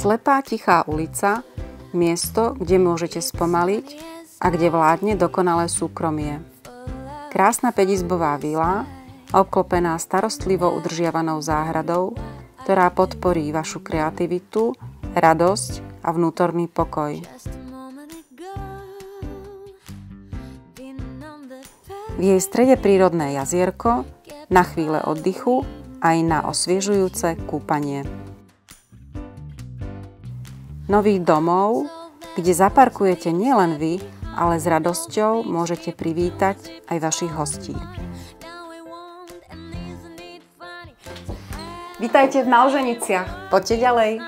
Slepá tichá ulica, miesto, kde môžete spomaliť a kde vládne dokonalé súkromie. Krásna päťizbová vila, obklopená starostlivo udržiavanou záhradou, ktorá podporí vašu kreativitu, radosť a vnútorný pokoj. V jej strede prírodné jazierko, na chvíle oddychu aj na osviežujúce kúpanie. Nových domov, kde zaparkujete nielen vy, ale s radosťou môžete privítať aj vašich hostí. Vítajte v Nalženiciach. Poďte ďalej.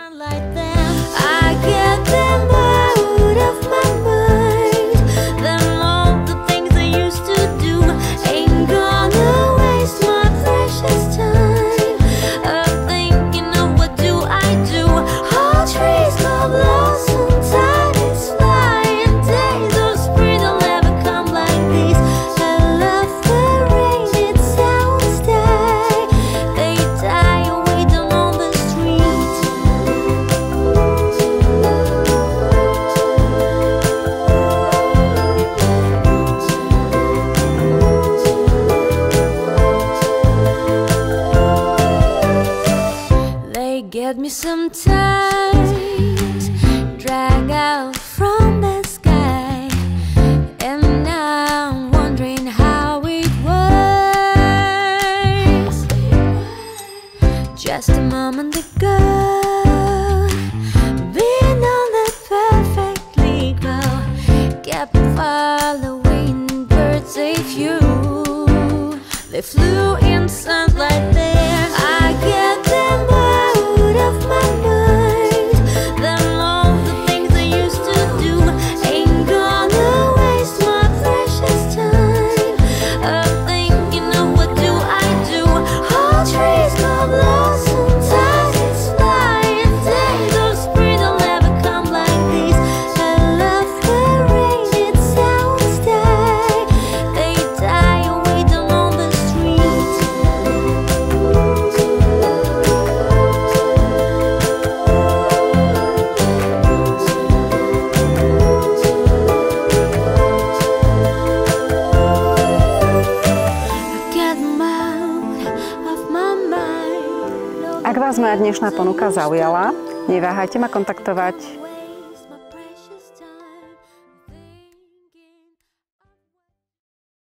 Get me some time, drag out from the sky, and now I'm wondering how it was. Just a moment ago, been on the perfectly glow, kept following birds a few. They flew in sunlight there. I get them of my mind, then all the things I used to do ain't gonna waste my precious time of thinking of what do I do. All trees go blossom, tides fly, and days of spring will never come like these. I love the rain, it sounds die. They die away down on the street. Ak vás moja dnešná ponuka zaujala, neváhajte ma kontaktovať.